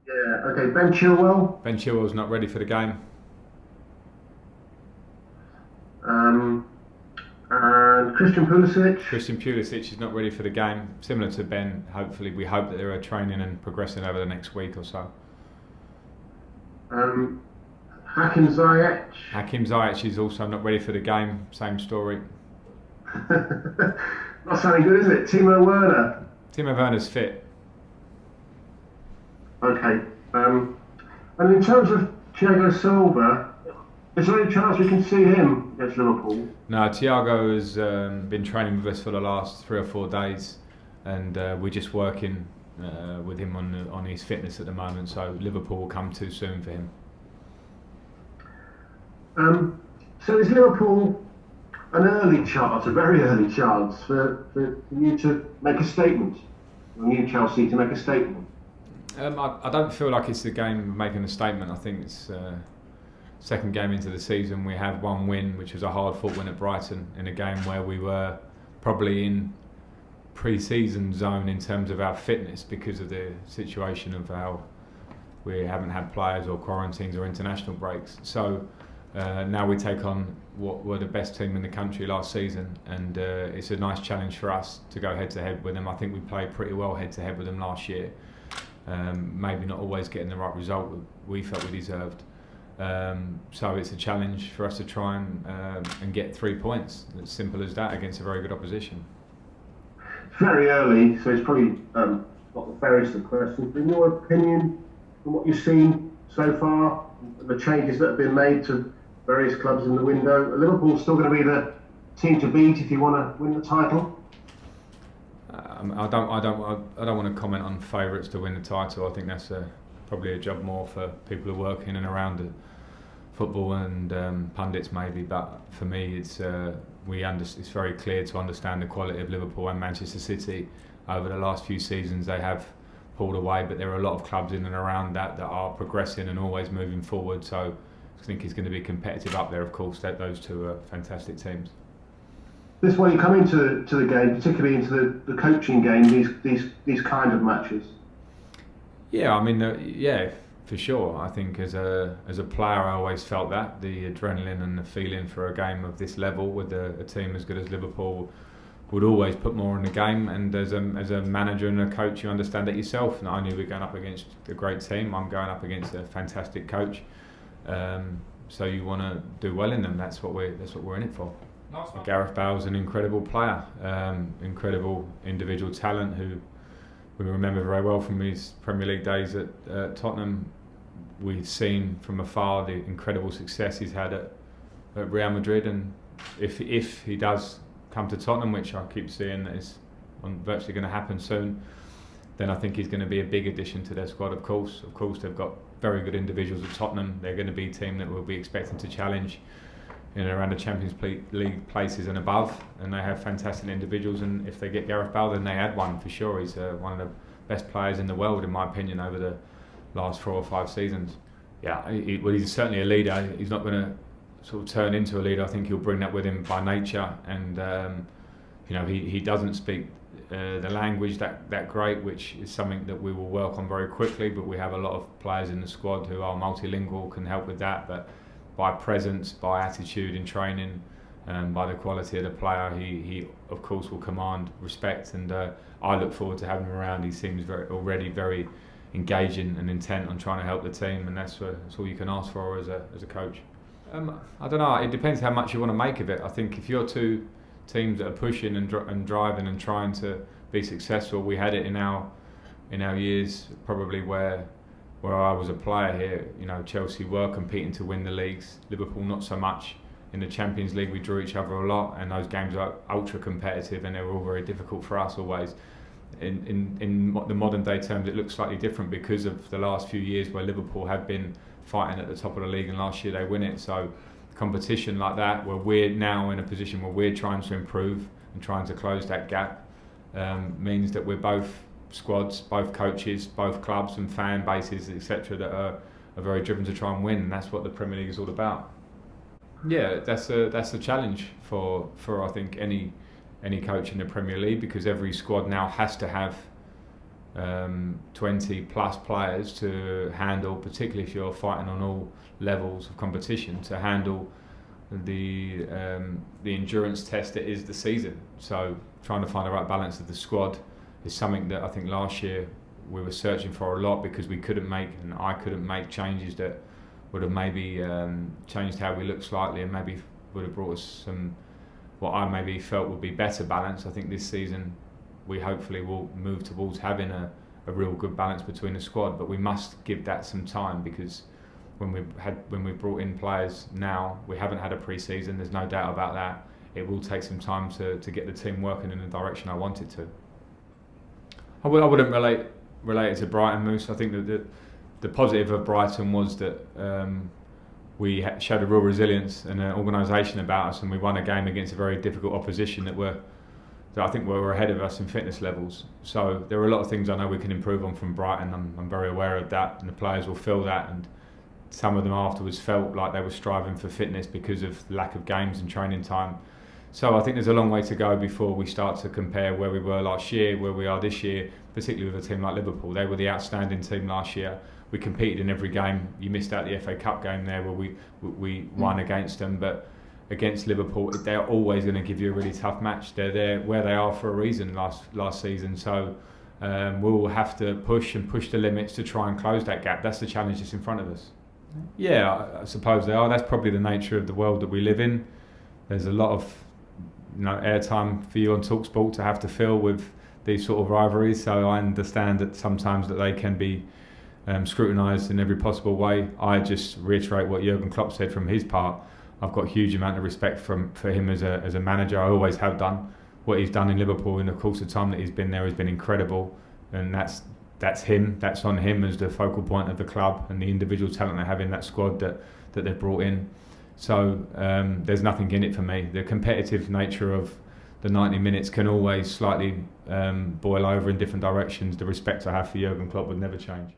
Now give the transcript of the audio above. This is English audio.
Yeah, okay, Ben Chilwell. Ben Chilwell's not ready for the game. Um, and Christian Pulisic. Christian Pulisic is not ready for the game. Similar to Ben, hopefully we hope that they are training and progressing over the next week or so. Um, Hakim Ziyech. Hakim Ziyech is also not ready for the game. Same story. Not sounding good, is it? Timo Werner. Timo Werner's fit. Okay. And in terms of Thiago Silva, is there any chance we can see him against Liverpool? No, Thiago has been training with us for the last 3 or 4 days, and we're just working with him on his fitness at the moment. So Liverpool will come too soon for him. So is Liverpool an early chance, a very early chance for you to make a statement, or you Chelsea to make a statement? I don't feel like it's the game of making a statement. I think it's second game into the season. We have one win, which was a hard-fought win at Brighton in a game where we were probably in pre-season zone in terms of our fitness because of the situation of how we haven't had players or quarantines or international breaks. So now we take on what were the best team in the country last season, and it's a nice challenge for us to go head-to-head with them. I think we played pretty well head-to-head with them last year. Maybe not always getting the right result we felt we deserved. So it's a challenge for us to try and get 3 points. It's simple as that against a very good opposition. It's very early, so it's probably not the fairest of questions. But in your opinion, from what you've seen so far, the changes that have been made to various clubs in the window, are Liverpool still going to be the team to beat if you want to win the title? I don't want to comment on favourites to win the title. I think that's probably a job more for people who work in and around the football and pundits maybe. But for me, it's very clear to understand the quality of Liverpool and Manchester City. Over the last few seasons, they have pulled away, but there are a lot of clubs in and around that are progressing and always moving forward. So I think it's going to be competitive up there. Of course, those two are fantastic teams. This is why you come into the game, particularly into the coaching game, these kind of matches. Yeah, I mean, yeah, for sure. I think as a player, I always felt that the adrenaline and the feeling for a game of this level with a team as good as Liverpool would always put more in the game. And as a manager and a coach, you understand that yourself. Not only are we going up against a great team, I'm going up against a fantastic coach. So you want to do well in them. That's what we're in it for. Gareth Bale's an incredible player, incredible individual talent who we remember very well from his Premier League days at Tottenham. We've seen from afar the incredible success he's had at Real Madrid, and if he does come to Tottenham, which I keep seeing that is virtually going to happen soon, then I think he's going to be a big addition to their squad. Of course, they've got very good individuals at Tottenham. They're going to be a team that we'll be expecting to challenge in and around the Champions League places and above, and they have fantastic individuals. And if they get Gareth Bale, then they add one for sure. He's one of the best players in the world, in my opinion, over the last 4 or 5 seasons. Yeah, he's certainly a leader. He's not going to sort of turn into a leader. I think he'll bring that with him by nature, and he doesn't speak the language that great, which is something that we will work on very quickly. But we have a lot of players in the squad who are multilingual, can help with that. But by presence, by attitude in training, by the quality of the player, he of course will command respect, and I look forward to having him around. He seems already very engaging and intent on trying to help the team, and that's all you can ask for as a coach. I don't know, it depends how much you want to make of it. I think if you're two teams that are pushing and driving and trying to be successful, we had it in our years probably where I was a player here. Chelsea were competing to win the leagues, Liverpool not so much. In the Champions League we drew each other a lot, and those games are ultra competitive, and they were all very difficult for us always. In the modern day terms, it looks slightly different because of the last few years where Liverpool have been fighting at the top of the league, and last year they win it. So competition like that, where we're now in a position where we're trying to improve and trying to close that gap, means that we're both squads, both coaches, both clubs and fan bases, etc., that are very driven to try and win, and that's what the Premier League is all about. Yeah, that's a challenge for I think any coach in the Premier League, because every squad now has to have 20 plus players to handle, particularly if you're fighting on all levels of competition, to handle the endurance test that is the season. So trying to find the right balance of the squad is something that I think last year we were searching for a lot, because we couldn't make, and I couldn't make, changes that would have maybe changed how we look slightly, and maybe would have brought us some, what I maybe felt would be better balance. I think this season we hopefully will move towards having a real good balance between the squad, but we must give that some time, because when we've brought in players now, we haven't had a pre-season, there's no doubt about that. It will take some time to get the team working in the direction I want it to. I wouldn't relate it to Brighton, Moose. I think that the positive of Brighton was that we showed a real resilience and an organisation about us, and we won a game against a very difficult opposition that I think were ahead of us in fitness levels. So there are a lot of things I know we can improve on from Brighton. I'm very aware of that, and the players will feel that, and some of them afterwards felt like they were striving for fitness because of lack of games and training time. So I think there's a long way to go before we start to compare where we were last year, where we are this year, particularly with a team like Liverpool. They were the outstanding team last year. We competed in every game. You missed out the FA Cup game there where we won against them, but against Liverpool, they're always going to give you a really tough match. They're there where they are for a reason last season. So we'll have to push the limits to try and close that gap. That's the challenge that's in front of us. Yeah, I suppose they are. That's probably the nature of the world that we live in. There's a lot of airtime for you on TalkSport to have to fill with these sort of rivalries. So I understand that sometimes that they can be scrutinised in every possible way. I just reiterate what Jurgen Klopp said from his part. I've got a huge amount of respect for him as a manager. I always have done. What he's done in Liverpool in the course of time that he's been there has been incredible, and that's him. That's on him as the focal point of the club and the individual talent they have in that squad that they've brought in. So there's nothing in it for me. The competitive nature of the 90 minutes can always slightly boil over in different directions. The respect I have for Jurgen Klopp would never change.